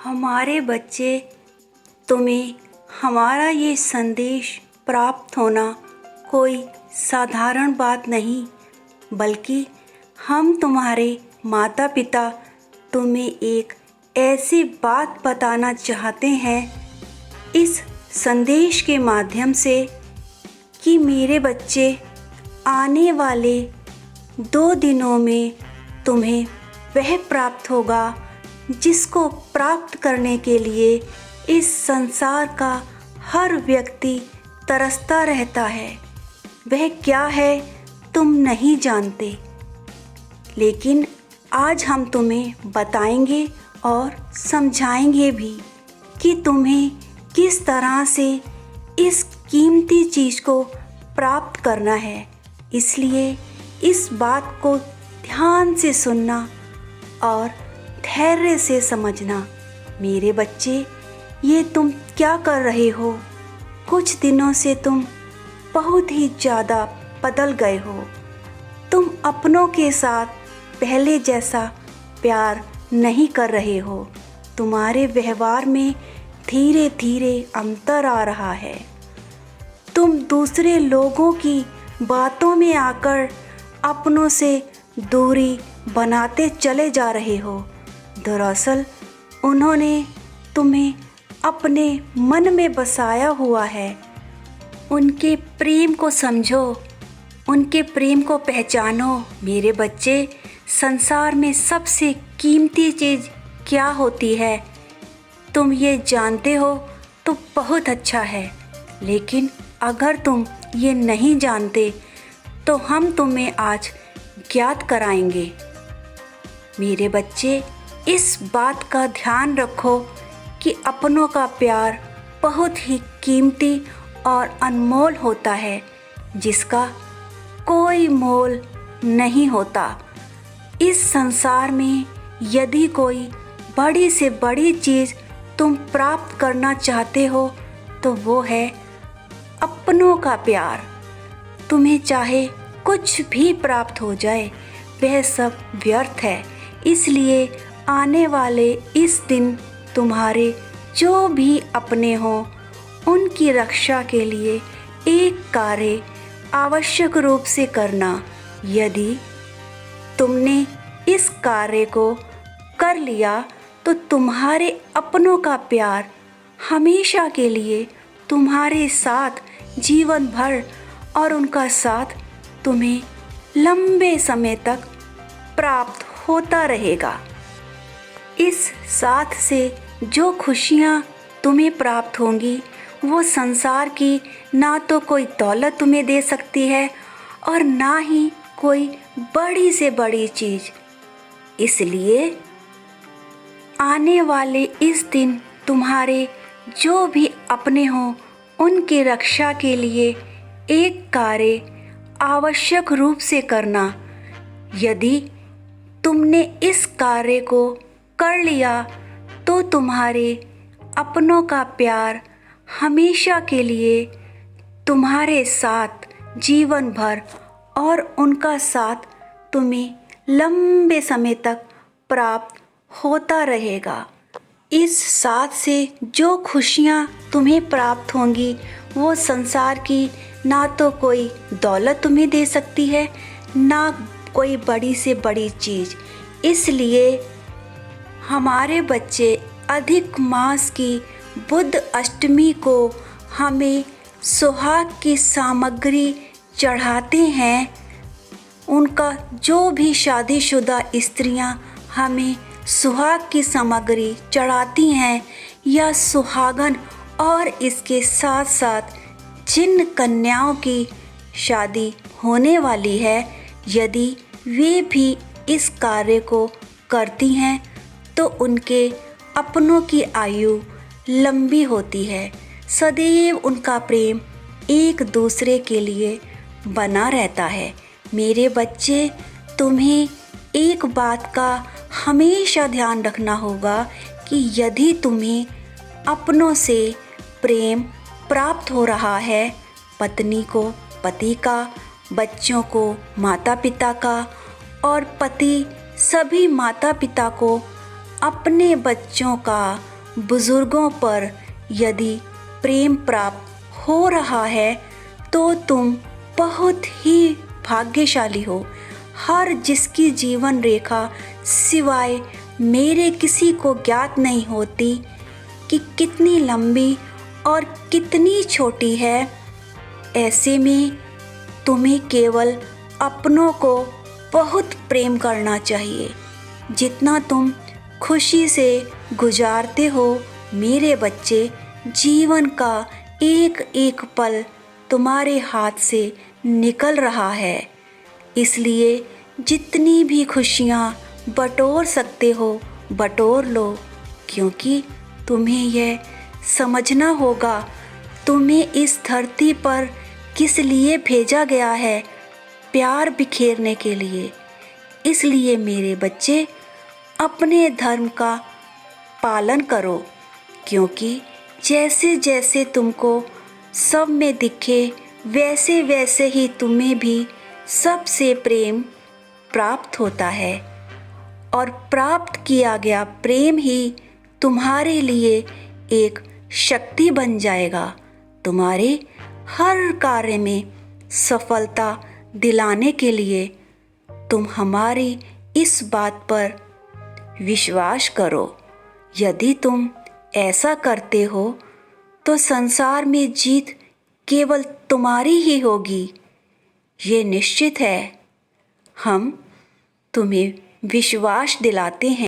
हमारे बच्चे, तुम्हें हमारा ये संदेश प्राप्त होना कोई साधारण बात नहीं, बल्कि हम तुम्हारे माता पिता तुम्हें एक ऐसी बात बताना चाहते हैं इस संदेश के माध्यम से कि मेरे बच्चे, आने वाले 2 दिनों में तुम्हें वह प्राप्त होगा जिसको प्राप्त करने के लिए इस संसार का हर व्यक्ति तरसता रहता है। वह क्या है तुम नहीं जानते, लेकिन आज हम तुम्हें बताएंगे और समझाएंगे भी कि तुम्हें किस तरह से इस कीमती चीज़ को प्राप्त करना है। इसलिए इस बात को ध्यान से सुनना और धैर्य से समझना। मेरे बच्चे, ये तुम क्या कर रहे हो? कुछ दिनों से तुम बहुत ही ज़्यादा बदल गए हो। तुम अपनों के साथ पहले जैसा प्यार नहीं कर रहे हो। तुम्हारे व्यवहार में धीरे धीरे अंतर आ रहा है। तुम दूसरे लोगों की बातों में आकर अपनों से दूरी बनाते चले जा रहे हो। दरअसल उन्होंने तुम्हें अपने मन में बसाया हुआ है। उनके प्रेम को समझो, उनके प्रेम को पहचानो। मेरे बच्चे, संसार में सबसे कीमती चीज़ क्या होती है तुम ये जानते हो तो बहुत अच्छा है, लेकिन अगर तुम ये नहीं जानते तो हम तुम्हें आज ज्ञात कराएंगे। मेरे बच्चे, इस बात का ध्यान रखो कि अपनों का प्यार बहुत ही कीमती और अनमोल होता है, जिसका कोई मोल नहीं होता। इस संसार में यदि कोई बड़ी से बड़ी चीज़ तुम प्राप्त करना चाहते हो तो वो है अपनों का प्यार। तुम्हें चाहे कुछ भी प्राप्त हो जाए, वह सब व्यर्थ है। इसलिए आने वाले इस दिन तुम्हारे जो भी अपने हों, उनकी रक्षा के लिए एक कार्य आवश्यक रूप से करना। यदि तुमने इस कार्य को कर लिया तो तुम्हारे अपनों का प्यार हमेशा के लिए तुम्हारे साथ जीवन भर और उनका साथ तुम्हें लंबे समय तक प्राप्त होता रहेगा। इस साथ से जो खुशियाँ तुम्हें प्राप्त होंगी वो संसार की ना तो कोई दौलत तुम्हें दे सकती है और ना ही कोई बड़ी से बड़ी चीज़। इसलिए आने वाले इस दिन तुम्हारे जो भी अपने हों, उनकी रक्षा के लिए एक कार्य आवश्यक रूप से करना। यदि तुमने इस कार्य को कर लिया तो तुम्हारे अपनों का प्यार हमेशा के लिए तुम्हारे साथ जीवन भर और उनका साथ तुम्हें लंबे समय तक प्राप्त होता रहेगा। इस साथ से जो खुशियाँ तुम्हें प्राप्त होंगी वो संसार की ना तो कोई दौलत तुम्हें दे सकती है, ना कोई बड़ी से बड़ी चीज़। इसलिए हमारे बच्चे अधिक मास की बुद्ध अष्टमी को हमें सुहाग की सामग्री चढ़ाते हैं। उनका जो भी शादीशुदा स्त्रियां हमें सुहाग की सामग्री चढ़ाती हैं या सुहागन और इसके साथ साथ जिन कन्याओं की शादी होने वाली है, यदि वे भी इस कार्य को करती हैं तो उनके अपनों की आयु लंबी होती है। सदैव उनका प्रेम एक दूसरे के लिए बना रहता है। मेरे बच्चे, तुम्हें एक बात का हमेशा ध्यान रखना होगा कि यदि तुम्हें अपनों से प्रेम प्राप्त हो रहा है, पत्नी को पति का, बच्चों को माता पिता का और पति सभी माता पिता को अपने बच्चों का बुजुर्गों पर यदि प्रेम प्राप्त हो रहा है तो तुम बहुत ही भाग्यशाली हो। हर जिसकी जीवन रेखा सिवाय मेरे किसी को ज्ञात नहीं होती कि कितनी लंबी और कितनी छोटी है। ऐसे में तुम्हें केवल अपनों को बहुत प्रेम करना चाहिए। जितना तुम खुशी से गुजारते हो मेरे बच्चे, जीवन का एक एक पल तुम्हारे हाथ से निकल रहा है। इसलिए जितनी भी खुशियाँ बटोर सकते हो बटोर लो, क्योंकि तुम्हें यह समझना होगा तुम्हें इस धरती पर किस लिए भेजा गया है, प्यार बिखेरने के लिए। इसलिए मेरे बच्चे अपने धर्म का पालन करो, क्योंकि जैसे जैसे तुमको सब में दिखे वैसे वैसे ही तुम्हें भी सबसे प्रेम प्राप्त होता है, और प्राप्त किया गया प्रेम ही तुम्हारे लिए एक शक्ति बन जाएगा, तुम्हारे हर कार्य में सफलता दिलाने के लिए। तुम हमारी इस बात पर विश्वास करो। यदि तुम ऐसा करते हो तो संसार में जीत केवल तुम्हारी ही होगी, ये निश्चित है। हम तुम्हें विश्वास दिलाते हैं।